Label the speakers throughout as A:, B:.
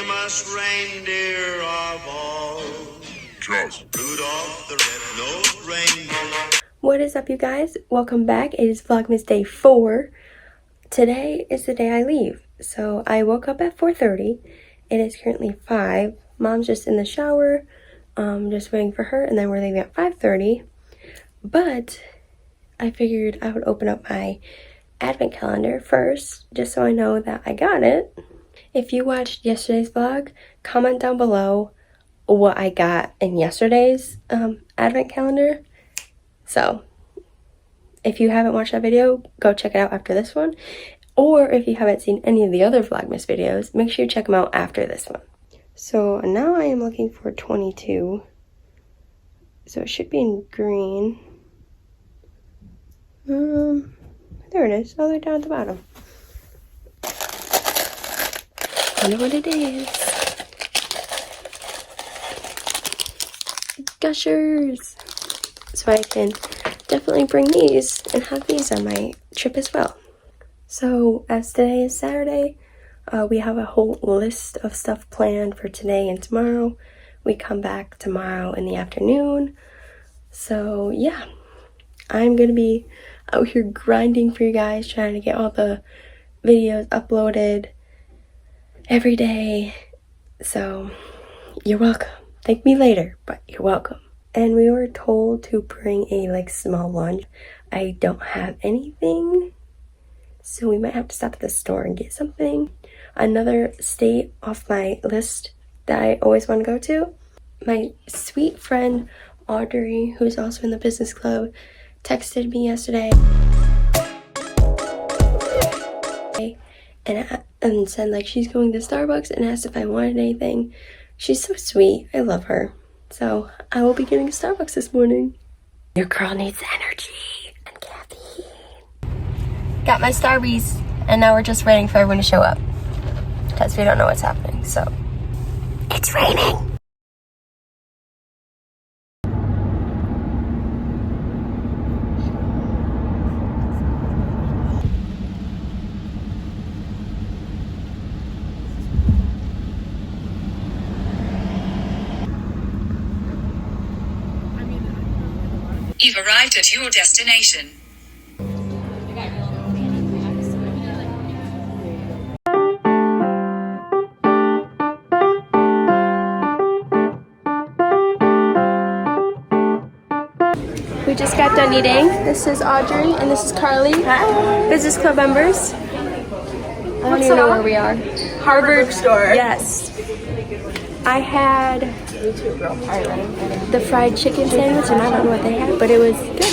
A: famous reindeer of all. Just Rudolph the red-nosed reindeer.
B: What is up, you guys? Welcome back. It is Vlogmas day 4. Today is the day I leave. So I woke up at 4:30. It is currently 5. Mom's just in the shower. Just waiting for her, and then we're leaving at 5:30. But I figured I would open up my advent calendar first, just so I know that I got it. If you watched yesterday's vlog, comment down below what I got in yesterday's advent calendar. So if you haven't watched that video, go check it out after this one. Or if you haven't seen any of the other Vlogmas videos, make sure you check them out after this one. So now I am looking for 22. So it should be in green. There it is, all the way down at the bottom. Wonder what it is. Gushers! So I can definitely bring these and have these on my trip as well. So as today is Saturday, we have a whole list of stuff planned for today and tomorrow. We come back tomorrow in the afternoon. So yeah, I'm gonna be out here grinding for you guys, trying to get all the videos uploaded every day. So you're welcome. Thank me later, but you're welcome. And we were told to bring a small lunch. I don't have anything, so we might have to stop at the store and get something. Another state off my list that I always want to go to, my sweet friend Audrey, who's also in the business club, texted me yesterday and said she's going to Starbucks and asked if I wanted anything. She's so sweet. I love her. So I will be getting a Starbucks this morning. Your girl needs energy and caffeine. Got my Starbies, and now we're just waiting for everyone to show up because we don't know what's happening. So it's raining.
C: You've arrived at your destination.
B: We just got done eating. This is Audrey and this is Carly. Hi. Business club members. I don't even know where we are. Harvard store. Yes. I had the fried chicken sandwich, and I don't know what they had, but it was good.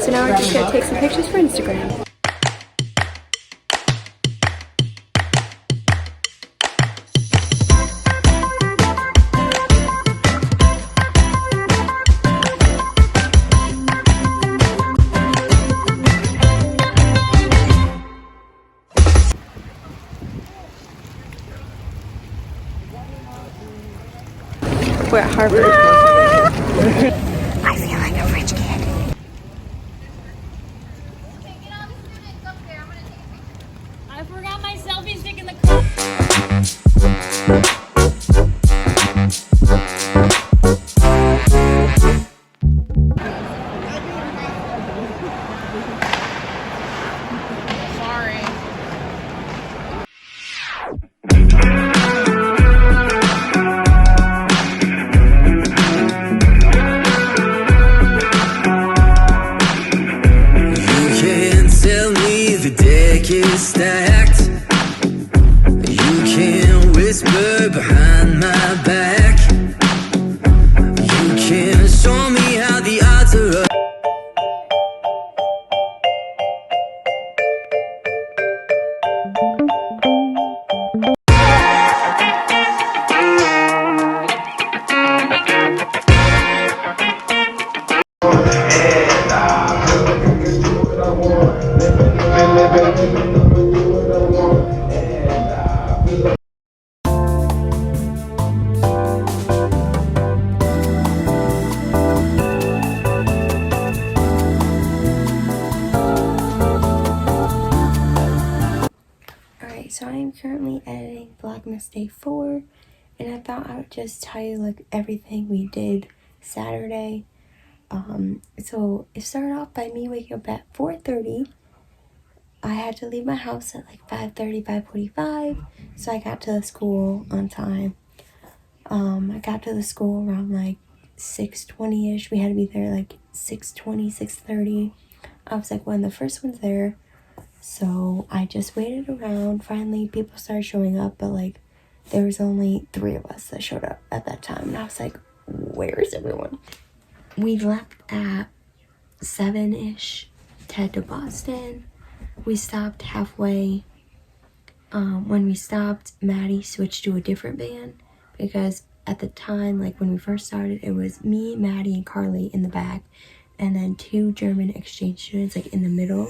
B: So now we're just gonna take some pictures for Instagram. We're at Harvard. I feel like a rich kid.
D: Okay, get all the students up there. I'm gonna take a picture. I forgot my selfie stick in the car.
E: Stacked. You can whisper behind my back. You can show me how the odds are up.
B: today, Vlogmas day 4, and I thought I would just tell you like everything we did Saturday. So it started off by me waking up at 4:30. I had to leave my house at like 5:30, 5:45, so I got to the school on time. I got to the school around like 6:20ish. We had to be there like 6:20, 6:30. I was like one of the first ones there. So I just waited around. Finally, people started showing up, but like there was only 3 of us that showed up at that time. And I was like, where is everyone? We left at 7ish to head to Boston. We stopped halfway. When we stopped, Maddie switched to a different van because at the time, like when we first started, it was me, Maddie, and Carly in the back, and then 2 German exchange students like in the middle,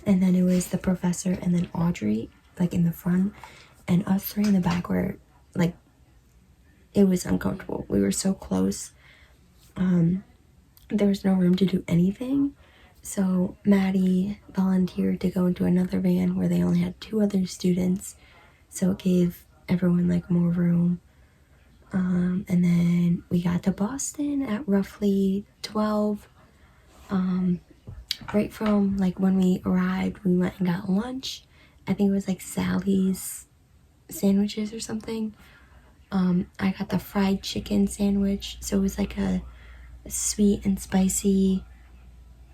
B: and then it was the professor and then Audrey like in the front, and us 3 in the back were like, it was uncomfortable. We were so close. There was no room to do anything. So Maddie volunteered to go into another van where they only had 2 other students, so it gave everyone like more room. And then we got to Boston at roughly 12. Right from like when we arrived, we went and got lunch. I think it was like Sally's sandwiches or something. I got the fried chicken sandwich, so it was like a sweet and spicy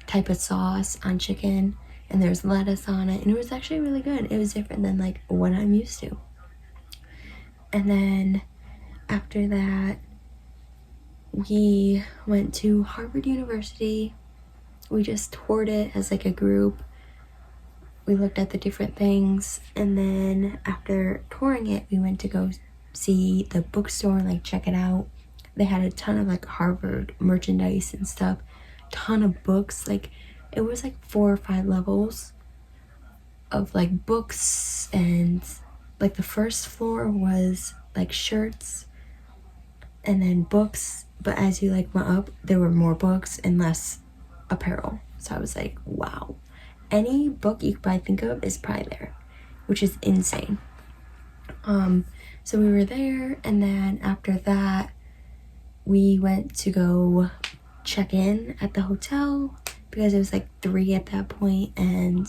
B: type of sauce on chicken, and there's lettuce on it, and it was actually really good. It was different than like what I'm used to. And then after that, we went to Harvard University. We just toured it as like a group. We looked at the different things, and then after touring it, we went to go see the bookstore and like check it out. They had a ton of like Harvard merchandise and stuff, ton of books. Like it was like 4 or 5 levels of like books, and like the first floor was like shirts and then books, but as you like went up, there were more books and less apparel. So I was like, wow, any book you could probably think of is probably there, which is insane. So we were there, and then after that we went to go check in at the hotel because it was like 3 at that point, and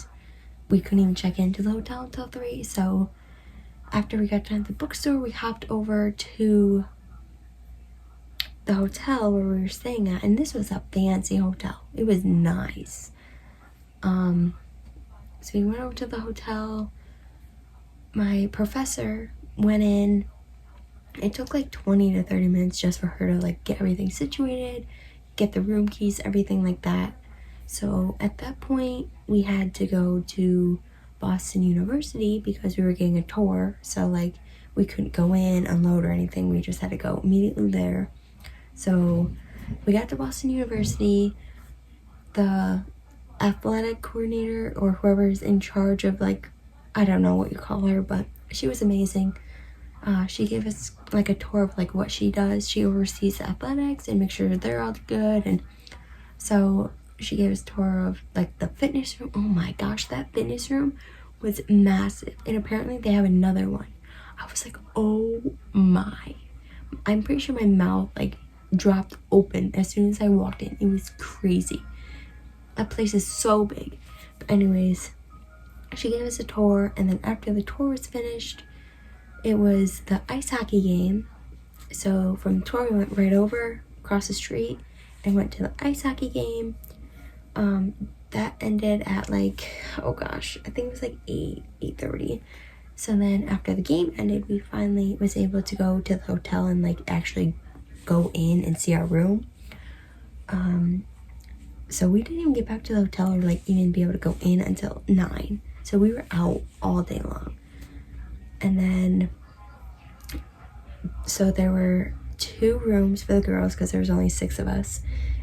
B: we couldn't even check into the hotel until 3. So after we got done at the bookstore, we hopped over to the hotel where we were staying at, and this was a fancy hotel. It was nice. So we went over to the hotel. My professor went in. It took like 20 to 30 minutes just for her to like get everything situated, get the room keys, everything like that. So at that point, we had to go to Boston University because we were getting a tour. So like we couldn't go in, unload or anything. We just had to go immediately there. So we got to Boston University. The athletic coordinator or whoever's in charge of like, I don't know what you call her, but she was amazing. She gave us like a tour of like what she does. She oversees the athletics and makes sure they're all good. And so she gave us a tour of like the fitness room. Oh my gosh, that fitness room was massive. And apparently they have another one. I was like, oh my. I'm pretty sure my mouth like dropped open as soon as I walked in. It was crazy. That place is so big. But anyways, she gave us a tour, and then after the tour was finished, it was the ice hockey game. So from the tour, we went right over, across the street, and went to the ice hockey game. That ended at like, oh gosh, I think it was like 8:30. So then after the game ended, we finally was able to go to the hotel and like actually go in and see our room. So we didn't even get back to the hotel or like even be able to go in until 9. So we were out all day long. And then, so there were 2 rooms for the girls because there was only 6 of us.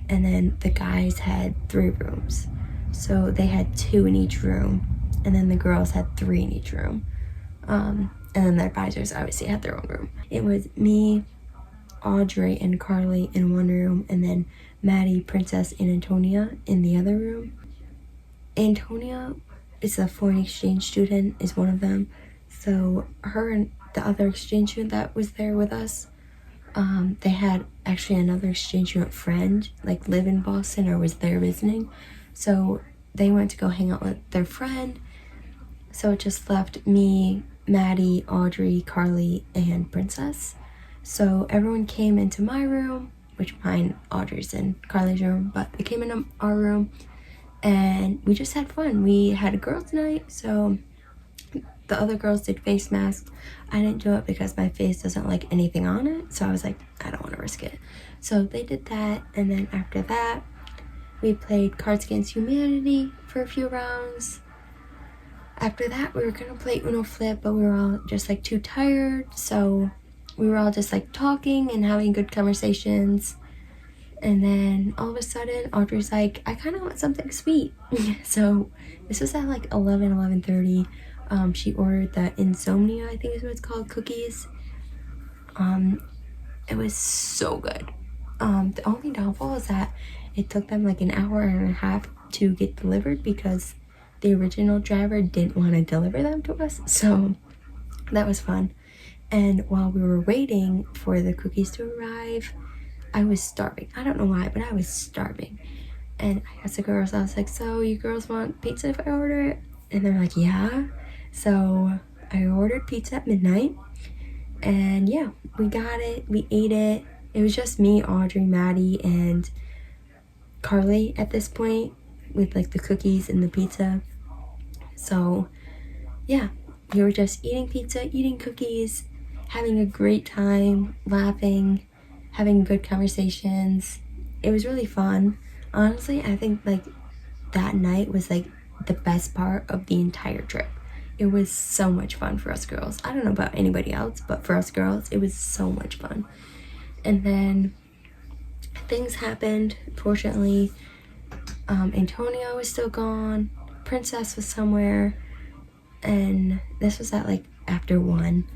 B: And then the guys had 3 rooms. So they had 2 in each room. And then the girls had 3 in each room. And then the advisors obviously had their own room. It was me, Audrey, and Carly in one room, and then Maddie, Princess, and Antonia in the other room. Antonia is a foreign exchange student, is one of them. So her and the other exchange student that was there with us, they had actually another exchange student friend like live in Boston or was there visiting, so they went to go hang out with their friend. So it just left me, Maddie, Audrey, Carly, and Princess. So everyone came into my room, which mine, Audrey's in Carly's room, but they came into our room and we just had fun. We had a girls' night, so the other girls did face masks. I didn't do it because my face doesn't like anything on it, so I was like, I don't want to risk it. So they did that, and then after that, we played Cards Against Humanity for a few rounds. After that, we were gonna play Uno Flip, but we were all just like too tired, so we were all just like talking and having good conversations. And then all of a sudden, Audrey's like, I kind of want something sweet. So this was at like 11:30. She ordered the Insomnia, I think is what it's called, cookies. It was so good. The only downfall is that it took them like an hour and a half to get delivered because the original driver didn't want to deliver them to us. So that was fun. And while we were waiting for the cookies to arrive, I was starving. I don't know why, but I was starving. And I asked the girls, I was like, so you girls want pizza if I order it? And they're like, yeah. So I ordered pizza at midnight. And yeah, we got it. We ate it. It was just me, Audrey, Maddie, and Carly at this point with like the cookies and the pizza. So yeah, we were just eating pizza, eating cookies, having a great time, laughing, having good conversations. It was really fun. Honestly, I think like that night was like the best part of the entire trip. It was so much fun for us girls. I don't know about anybody else, but for us girls, it was so much fun. And then things happened. Fortunately, Antonio was still gone. Princess was somewhere. And this was at like after 1.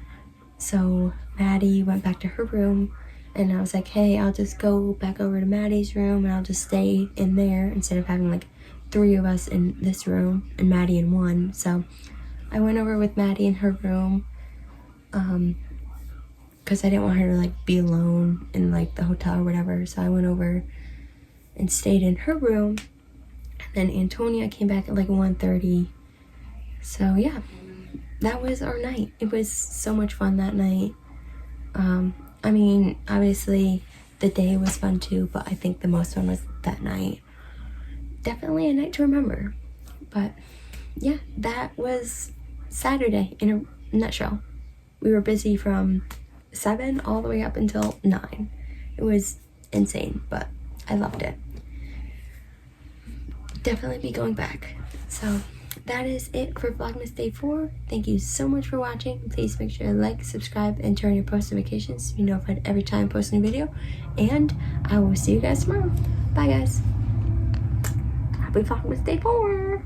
B: So Maddie went back to her room. And I was like, hey, I'll just go back over to Maddie's room and I'll just stay in there instead of having like 3 of us in this room and Maddie in one. So I went over with Maddie in her room because I didn't want her to like be alone in like the hotel or whatever. So I went over and stayed in her room. And then Antonia came back at like 1:30. So yeah, that was our night. It was so much fun that night. I mean, obviously the day was fun too, but I think the most fun was that night. Definitely a night to remember. But yeah, that was Saturday in a nutshell. We were busy from 7 all the way up until 9. It was insane, but I loved it. Definitely be going back. So that is it for Vlogmas Day 4. Thank you so much for watching. Please make sure to like, subscribe, and turn on your post notifications to be notified every time I post a new video. And I will see you guys tomorrow. Bye guys. Happy Vlogmas Day 4.